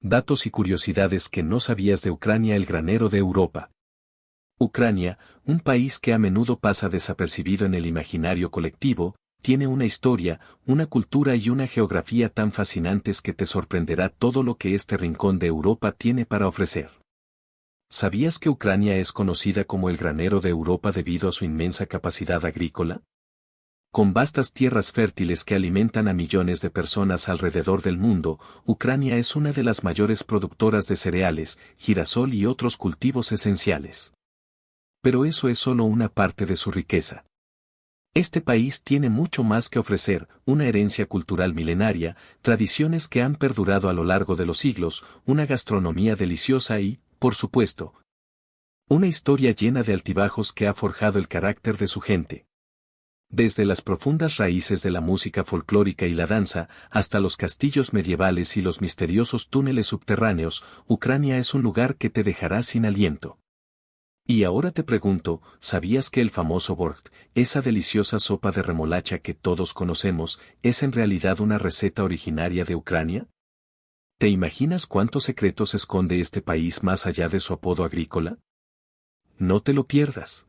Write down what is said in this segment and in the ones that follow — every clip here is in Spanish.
Datos y curiosidades que no sabías de Ucrania, el granero de Europa. Ucrania, un país que a menudo pasa desapercibido en el imaginario colectivo, tiene una historia, una cultura y una geografía tan fascinantes que te sorprenderá todo lo que este rincón de Europa tiene para ofrecer. ¿Sabías que Ucrania es conocida como el granero de Europa debido a su inmensa capacidad agrícola? Con vastas tierras fértiles que alimentan a millones de personas alrededor del mundo, Ucrania es una de las mayores productoras de cereales, girasol y otros cultivos esenciales. Pero eso es solo una parte de su riqueza. Este país tiene mucho más que ofrecer, una herencia cultural milenaria, tradiciones que han perdurado a lo largo de los siglos, una gastronomía deliciosa y, por supuesto, una historia llena de altibajos que ha forjado el carácter de su gente. Desde las profundas raíces de la música folclórica y la danza, hasta los castillos medievales y los misteriosos túneles subterráneos, Ucrania es un lugar que te dejará sin aliento. Y ahora te pregunto, ¿sabías que el famoso borgt, esa deliciosa sopa de remolacha que todos conocemos, es en realidad una receta originaria de Ucrania? ¿Te imaginas cuántos secretos esconde este país más allá de su apodo agrícola? No te lo pierdas.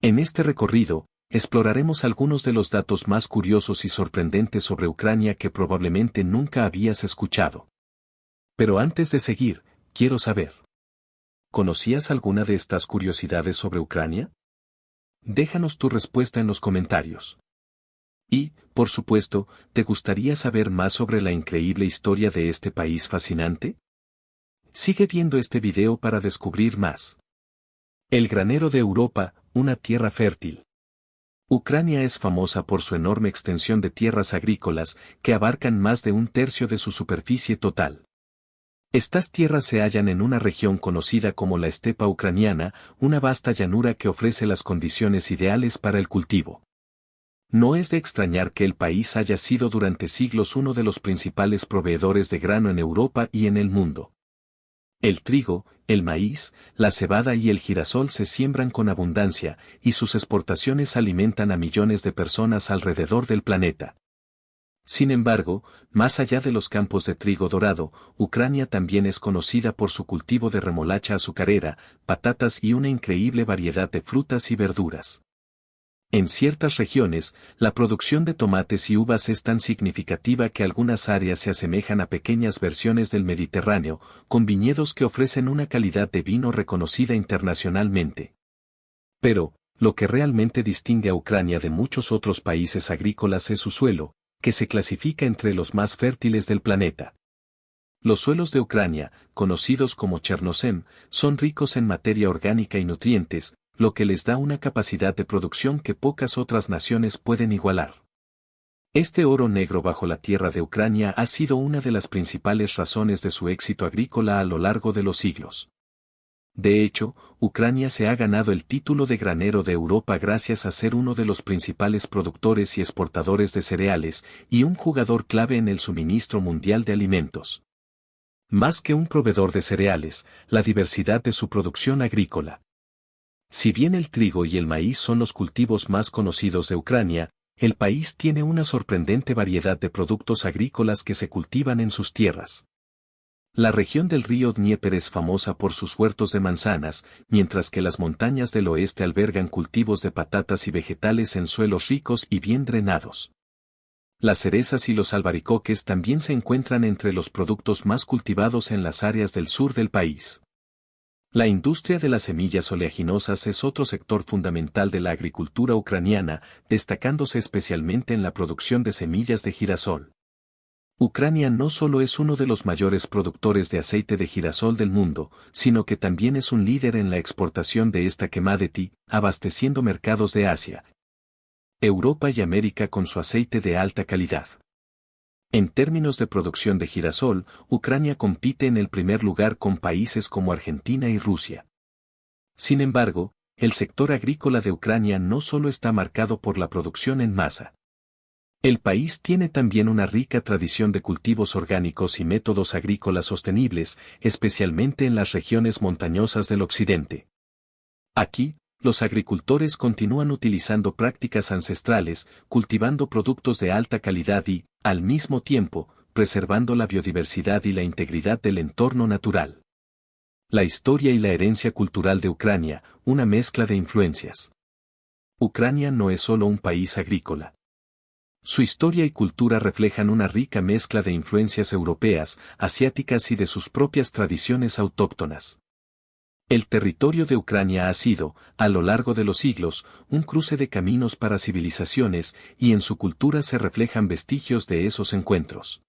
En este recorrido, exploraremos algunos de los datos más curiosos y sorprendentes sobre Ucrania que probablemente nunca habías escuchado. Pero antes de seguir, quiero saber. ¿Conocías alguna de estas curiosidades sobre Ucrania? Déjanos tu respuesta en los comentarios. Y, por supuesto, ¿te gustaría saber más sobre la increíble historia de este país fascinante? Sigue viendo este video para descubrir más. El granero de Europa, una tierra fértil. Ucrania es famosa por su enorme extensión de tierras agrícolas que abarcan más de un tercio de su superficie total. Estas tierras se hallan en una región conocida como la estepa ucraniana, una vasta llanura que ofrece las condiciones ideales para el cultivo. No es de extrañar que el país haya sido durante siglos uno de los principales proveedores de grano en Europa y en el mundo. El trigo, el maíz, la cebada y el girasol se siembran con abundancia, y sus exportaciones alimentan a millones de personas alrededor del planeta. Sin embargo, más allá de los campos de trigo dorado, Ucrania también es conocida por su cultivo de remolacha azucarera, patatas y una increíble variedad de frutas y verduras. En ciertas regiones, la producción de tomates y uvas es tan significativa que algunas áreas se asemejan a pequeñas versiones del Mediterráneo, con viñedos que ofrecen una calidad de vino reconocida internacionalmente. Pero, lo que realmente distingue a Ucrania de muchos otros países agrícolas es su suelo, que se clasifica entre los más fértiles del planeta. Los suelos de Ucrania, conocidos como Chernozem, son ricos en materia orgánica y nutrientes, lo que les da una capacidad de producción que pocas otras naciones pueden igualar. Este oro negro bajo la tierra de Ucrania ha sido una de las principales razones de su éxito agrícola a lo largo de los siglos. De hecho, Ucrania se ha ganado el título de granero de Europa gracias a ser uno de los principales productores y exportadores de cereales, y un jugador clave en el suministro mundial de alimentos. Más que un proveedor de cereales, la diversidad de su producción agrícola. Si bien el trigo y el maíz son los cultivos más conocidos de Ucrania, el país tiene una sorprendente variedad de productos agrícolas que se cultivan en sus tierras. La región del río Dnieper es famosa por sus huertos de manzanas, mientras que las montañas del oeste albergan cultivos de patatas y vegetales en suelos ricos y bien drenados. Las cerezas y los albaricoques también se encuentran entre los productos más cultivados en las áreas del sur del país. La industria de las semillas oleaginosas es otro sector fundamental de la agricultura ucraniana, destacándose especialmente en la producción de semillas de girasol. Ucrania no solo es uno de los mayores productores de aceite de girasol del mundo, sino que también es un líder en la exportación de esta commodity, abasteciendo mercados de Asia, Europa y América con su aceite de alta calidad. En términos de producción de girasol, Ucrania compite en el primer lugar con países como Argentina y Rusia. Sin embargo, el sector agrícola de Ucrania no solo está marcado por la producción en masa. El país tiene también una rica tradición de cultivos orgánicos y métodos agrícolas sostenibles, especialmente en las regiones montañosas del occidente. Aquí, los agricultores continúan utilizando prácticas ancestrales, cultivando productos de alta calidad y, al mismo tiempo, preservando la biodiversidad y la integridad del entorno natural. La historia y la herencia cultural de Ucrania, una mezcla de influencias. Ucrania no es solo un país agrícola. Su historia y cultura reflejan una rica mezcla de influencias europeas, asiáticas y de sus propias tradiciones autóctonas. El territorio de Ucrania ha sido, a lo largo de los siglos, un cruce de caminos para civilizaciones, y en su cultura se reflejan vestigios de esos encuentros.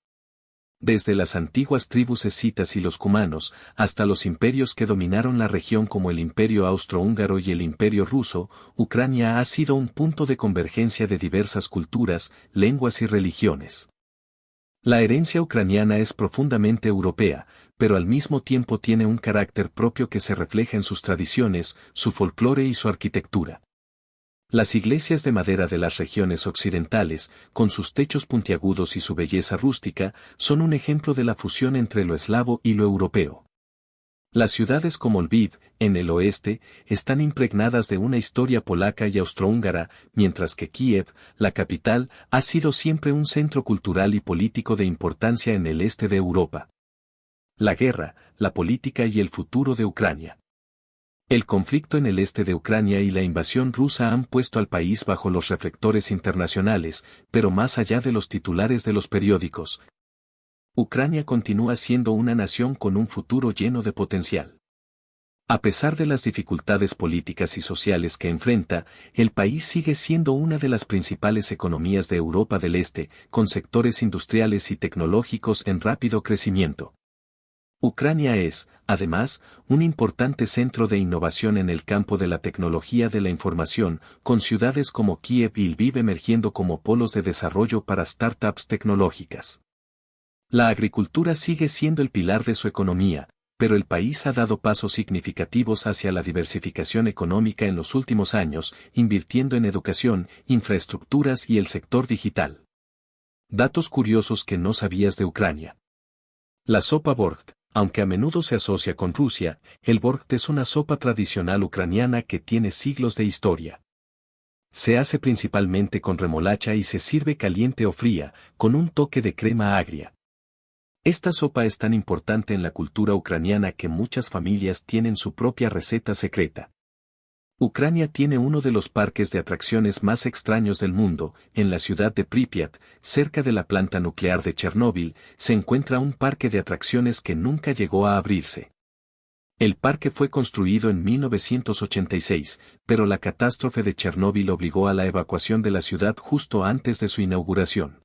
Desde las antiguas tribus escitas y los cumanos, hasta los imperios que dominaron la región como el Imperio Austrohúngaro y el Imperio Ruso, Ucrania ha sido un punto de convergencia de diversas culturas, lenguas y religiones. La herencia ucraniana es profundamente europea, pero al mismo tiempo tiene un carácter propio que se refleja en sus tradiciones, su folclore y su arquitectura. Las iglesias de madera de las regiones occidentales, con sus techos puntiagudos y su belleza rústica, son un ejemplo de la fusión entre lo eslavo y lo europeo. Las ciudades como Lviv, en el oeste, están impregnadas de una historia polaca y austrohúngara, mientras que Kiev, la capital, ha sido siempre un centro cultural y político de importancia en el este de Europa. La guerra, la política y el futuro de Ucrania. El conflicto en el este de Ucrania y la invasión rusa han puesto al país bajo los reflectores internacionales, pero más allá de los titulares de los periódicos. Ucrania continúa siendo una nación con un futuro lleno de potencial. A pesar de las dificultades políticas y sociales que enfrenta, el país sigue siendo una de las principales economías de Europa del Este, con sectores industriales y tecnológicos en rápido crecimiento. Ucrania es, además, un importante centro de innovación en el campo de la tecnología de la información, con ciudades como Kiev y Lviv emergiendo como polos de desarrollo para startups tecnológicas. La agricultura sigue siendo el pilar de su economía, pero el país ha dado pasos significativos hacia la diversificación económica en los últimos años, invirtiendo en educación, infraestructuras y el sector digital. Datos curiosos que no sabías de Ucrania. La sopa borgt. Aunque a menudo se asocia con Rusia, el borgt es una sopa tradicional ucraniana que tiene siglos de historia. Se hace principalmente con remolacha y se sirve caliente o fría, con un toque de crema agria. Esta sopa es tan importante en la cultura ucraniana que muchas familias tienen su propia receta secreta. Ucrania tiene uno de los parques de atracciones más extraños del mundo. En la ciudad de Pripyat, cerca de la planta nuclear de Chernóbil, se encuentra un parque de atracciones que nunca llegó a abrirse. El parque fue construido en 1986, pero la catástrofe de Chernóbil obligó a la evacuación de la ciudad justo antes de su inauguración.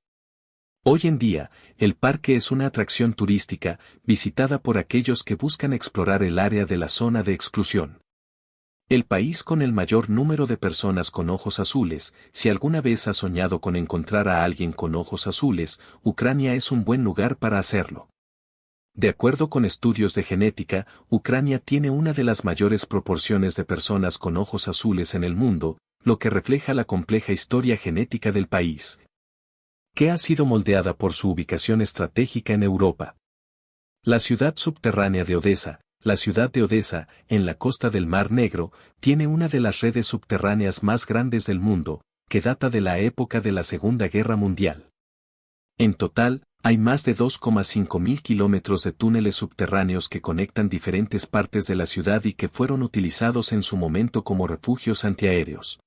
Hoy en día, el parque es una atracción turística, visitada por aquellos que buscan explorar el área de la zona de exclusión. El país con el mayor número de personas con ojos azules. Si alguna vez has soñado con encontrar a alguien con ojos azules, Ucrania es un buen lugar para hacerlo. De acuerdo con estudios de genética, Ucrania tiene una de las mayores proporciones de personas con ojos azules en el mundo, lo que refleja la compleja historia genética del país, que ha sido moldeada por su ubicación estratégica en Europa. La ciudad subterránea de Odesa. La ciudad de Odesa, en la costa del Mar Negro, tiene una de las redes subterráneas más grandes del mundo, que data de la época de la Segunda Guerra Mundial. En total, hay más de 2,5 mil kilómetros de túneles subterráneos que conectan diferentes partes de la ciudad y que fueron utilizados en su momento como refugios antiaéreos.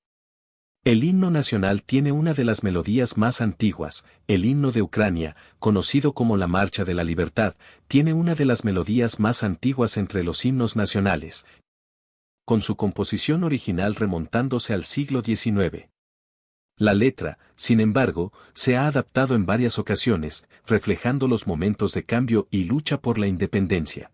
El himno nacional tiene una de las melodías más antiguas. El himno de Ucrania, conocido como la Marcha de la Libertad, tiene una de las melodías más antiguas entre los himnos nacionales, con su composición original remontándose al siglo XIX. La letra, sin embargo, se ha adaptado en varias ocasiones, reflejando los momentos de cambio y lucha por la independencia.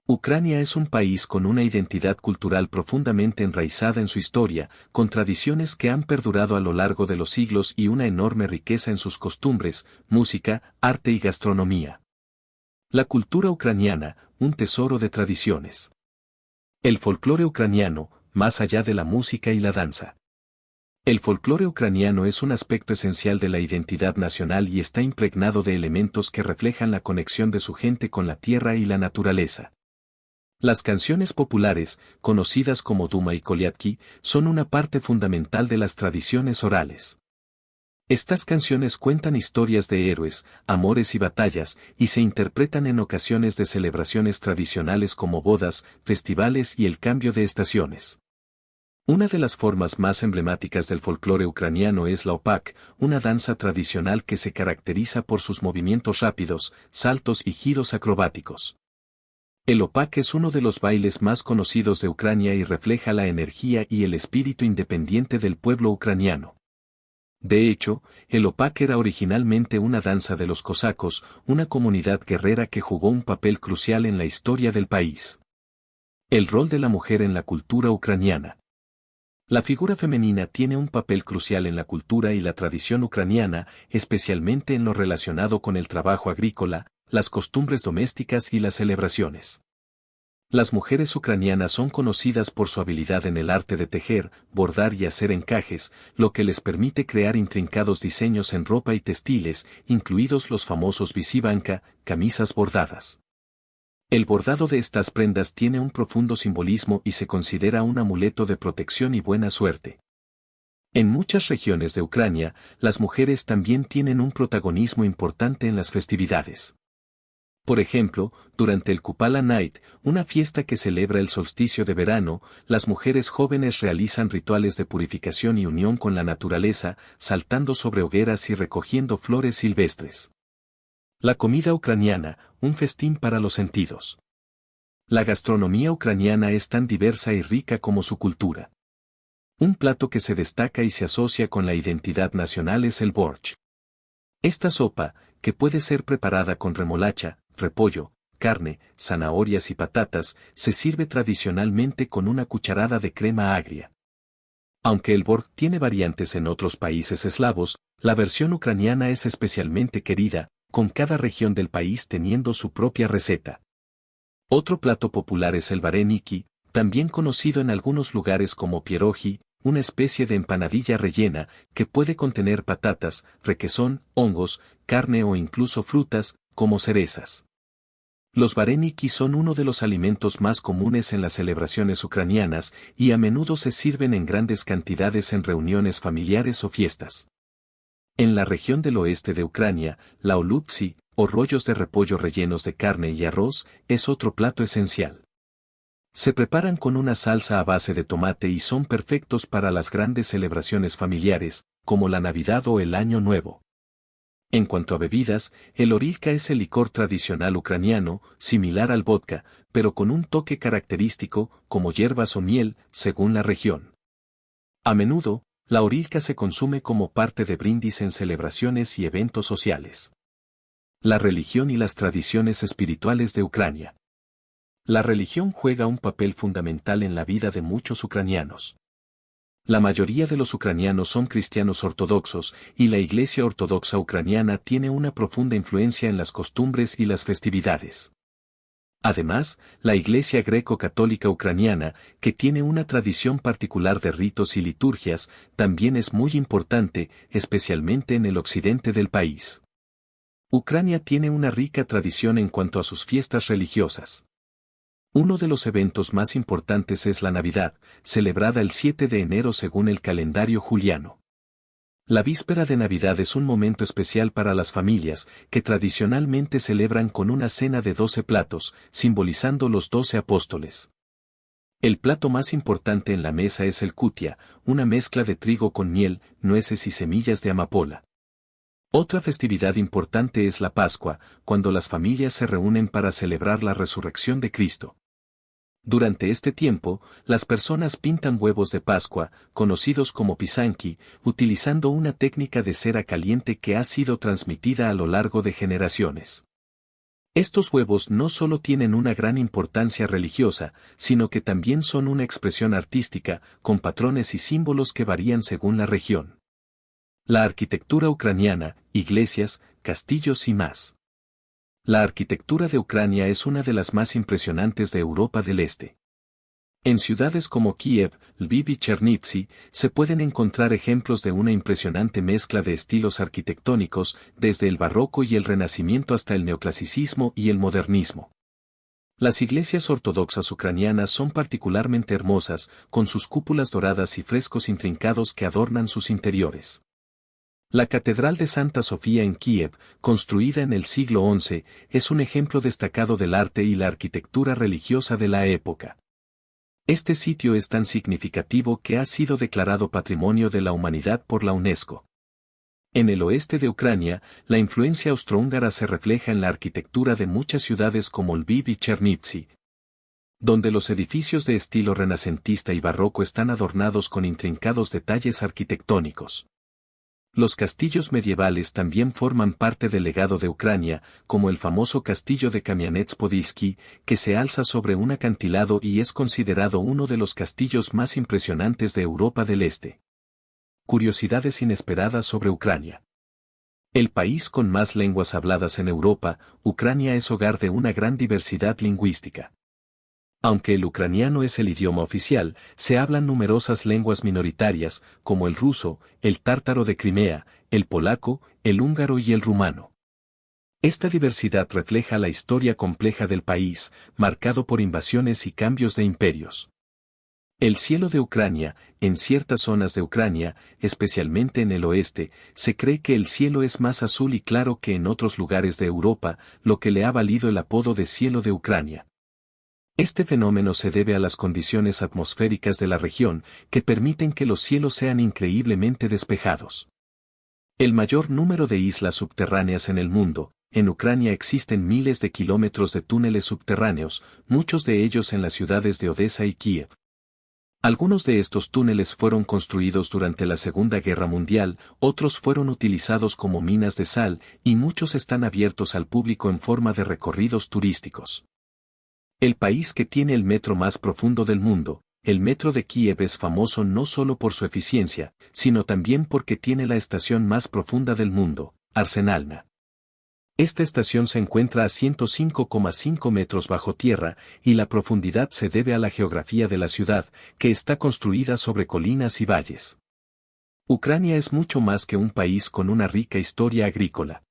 Ucrania es un país con una identidad cultural profundamente enraizada en su historia, con tradiciones que han perdurado a lo largo de los siglos y una enorme riqueza en sus costumbres, música, arte y gastronomía. La cultura ucraniana, un tesoro de tradiciones. El folclore ucraniano, más allá de la música y la danza. El folclore ucraniano es un aspecto esencial de la identidad nacional y está impregnado de elementos que reflejan la conexión de su gente con la tierra y la naturaleza. Las canciones populares, conocidas como Duma y Kolyatki, son una parte fundamental de las tradiciones orales. Estas canciones cuentan historias de héroes, amores y batallas, y se interpretan en ocasiones de celebraciones tradicionales como bodas, festivales y el cambio de estaciones. Una de las formas más emblemáticas del folclore ucraniano es la opak, una danza tradicional que se caracteriza por sus movimientos rápidos, saltos y giros acrobáticos. El opak es uno de los bailes más conocidos de Ucrania y refleja la energía y el espíritu independiente del pueblo ucraniano. De hecho, el opak era originalmente una danza de los cosacos, una comunidad guerrera que jugó un papel crucial en la historia del país. El rol de la mujer en la cultura ucraniana. La figura femenina tiene un papel crucial en la cultura y la tradición ucraniana, especialmente en lo relacionado con el trabajo agrícola, las costumbres domésticas y las celebraciones. Las mujeres ucranianas son conocidas por su habilidad en el arte de tejer, bordar y hacer encajes, lo que les permite crear intrincados diseños en ropa y textiles, incluidos los famosos visivanka, camisas bordadas. El bordado de estas prendas tiene un profundo simbolismo y se considera un amuleto de protección y buena suerte. En muchas regiones de Ucrania, las mujeres también tienen un protagonismo importante en las festividades. Por ejemplo, durante el Kupala Night, una fiesta que celebra el solsticio de verano, las mujeres jóvenes realizan rituales de purificación y unión con la naturaleza, saltando sobre hogueras y recogiendo flores silvestres. La comida ucraniana, un festín para los sentidos. La gastronomía ucraniana es tan diversa y rica como su cultura. Un plato que se destaca y se asocia con la identidad nacional es el borsch. Esta sopa, que puede ser preparada con remolacha, repollo, carne, zanahorias y patatas, se sirve tradicionalmente con una cucharada de crema agria. Aunque el borsch tiene variantes en otros países eslavos, la versión ucraniana es especialmente querida, con cada región del país teniendo su propia receta. Otro plato popular es el vareniki, también conocido en algunos lugares como pierogi, una especie de empanadilla rellena, que puede contener patatas, requesón, hongos, carne o incluso frutas, como cerezas. Los vareniki son uno de los alimentos más comunes en las celebraciones ucranianas y a menudo se sirven en grandes cantidades en reuniones familiares o fiestas. En la región del oeste de Ucrania, la olupsi, o rollos de repollo rellenos de carne y arroz, es otro plato esencial. Se preparan con una salsa a base de tomate y son perfectos para las grandes celebraciones familiares, como la Navidad o el Año Nuevo. En cuanto a bebidas, el horilka es el licor tradicional ucraniano, similar al vodka, pero con un toque característico, como hierbas o miel, según la región. A menudo, la horilka se consume como parte de brindis en celebraciones y eventos sociales. La religión y las tradiciones espirituales de Ucrania. La religión juega un papel fundamental en la vida de muchos ucranianos. La mayoría de los ucranianos son cristianos ortodoxos, y la Iglesia Ortodoxa ucraniana tiene una profunda influencia en las costumbres y las festividades. Además, la Iglesia Greco-Católica ucraniana, que tiene una tradición particular de ritos y liturgias, también es muy importante, especialmente en el occidente del país. Ucrania tiene una rica tradición en cuanto a sus fiestas religiosas. Uno de los eventos más importantes es la Navidad, celebrada el 7 de enero según el calendario juliano. La víspera de Navidad es un momento especial para las familias, que tradicionalmente celebran con una cena de 12 platos, simbolizando los 12 apóstoles. El plato más importante en la mesa es el kutia, una mezcla de trigo con miel, nueces y semillas de amapola. Otra festividad importante es la Pascua, cuando las familias se reúnen para celebrar la resurrección de Cristo. Durante este tiempo, las personas pintan huevos de Pascua, conocidos como pisanki, utilizando una técnica de cera caliente que ha sido transmitida a lo largo de generaciones. Estos huevos no solo tienen una gran importancia religiosa, sino que también son una expresión artística, con patrones y símbolos que varían según la región. La arquitectura ucraniana, iglesias, castillos y más. La arquitectura de Ucrania es una de las más impresionantes de Europa del Este. En ciudades como Kiev, Lviv y Chernivtsi, se pueden encontrar ejemplos de una impresionante mezcla de estilos arquitectónicos, desde el barroco y el renacimiento hasta el neoclasicismo y el modernismo. Las iglesias ortodoxas ucranianas son particularmente hermosas, con sus cúpulas doradas y frescos intrincados que adornan sus interiores. La Catedral de Santa Sofía en Kiev, construida en el siglo XI, es un ejemplo destacado del arte y la arquitectura religiosa de la época. Este sitio es tan significativo que ha sido declarado Patrimonio de la Humanidad por la UNESCO. En el oeste de Ucrania, la influencia austrohúngara se refleja en la arquitectura de muchas ciudades como Lviv y Chernivtsi, donde los edificios de estilo renacentista y barroco están adornados con intrincados detalles arquitectónicos. Los castillos medievales también forman parte del legado de Ucrania, como el famoso castillo de Kamianets-Podilsky, que se alza sobre un acantilado y es considerado uno de los castillos más impresionantes de Europa del Este. Curiosidades inesperadas sobre Ucrania. El país con más lenguas habladas en Europa, Ucrania es hogar de una gran diversidad lingüística. Aunque el ucraniano es el idioma oficial, se hablan numerosas lenguas minoritarias, como el ruso, el tártaro de Crimea, el polaco, el húngaro y el rumano. Esta diversidad refleja la historia compleja del país, marcado por invasiones y cambios de imperios. El cielo de Ucrania, en ciertas zonas de Ucrania, especialmente en el oeste, se cree que el cielo es más azul y claro que en otros lugares de Europa, lo que le ha valido el apodo de cielo de Ucrania. Este fenómeno se debe a las condiciones atmosféricas de la región, que permiten que los cielos sean increíblemente despejados. El mayor número de islas subterráneas en el mundo, en Ucrania existen miles de kilómetros de túneles subterráneos, muchos de ellos en las ciudades de Odessa y Kiev. Algunos de estos túneles fueron construidos durante la Segunda Guerra Mundial, otros fueron utilizados como minas de sal, y muchos están abiertos al público en forma de recorridos turísticos. El país que tiene el metro más profundo del mundo, el metro de Kiev es famoso no solo por su eficiencia, sino también porque tiene la estación más profunda del mundo, Arsenalna. Esta estación se encuentra a 105,5 metros bajo tierra, y la profundidad se debe a la geografía de la ciudad, que está construida sobre colinas y valles. Ucrania es mucho más que un país con una rica historia agrícola.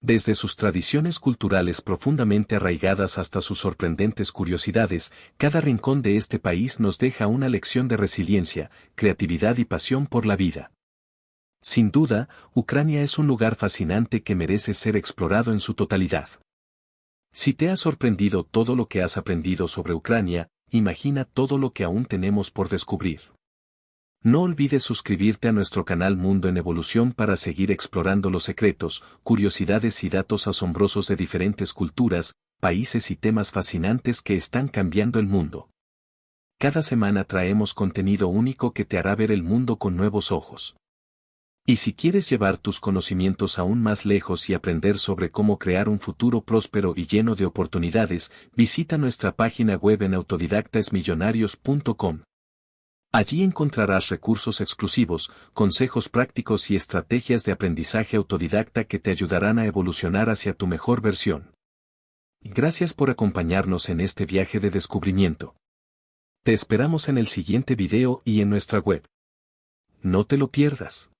Desde sus tradiciones culturales profundamente arraigadas hasta sus sorprendentes curiosidades, cada rincón de este país nos deja una lección de resiliencia, creatividad y pasión por la vida. Sin duda, Ucrania es un lugar fascinante que merece ser explorado en su totalidad. Si te ha sorprendido todo lo que has aprendido sobre Ucrania, imagina todo lo que aún tenemos por descubrir. No olvides suscribirte a nuestro canal Mundo en Evolución para seguir explorando los secretos, curiosidades y datos asombrosos de diferentes culturas, países y temas fascinantes que están cambiando el mundo. Cada semana traemos contenido único que te hará ver el mundo con nuevos ojos. Y si quieres llevar tus conocimientos aún más lejos y aprender sobre cómo crear un futuro próspero y lleno de oportunidades, visita nuestra página web en autodidactasmillonarios.com. Allí encontrarás recursos exclusivos, consejos prácticos y estrategias de aprendizaje autodidacta que te ayudarán a evolucionar hacia tu mejor versión. Gracias por acompañarnos en este viaje de descubrimiento. Te esperamos en el siguiente video y en nuestra web. No te lo pierdas.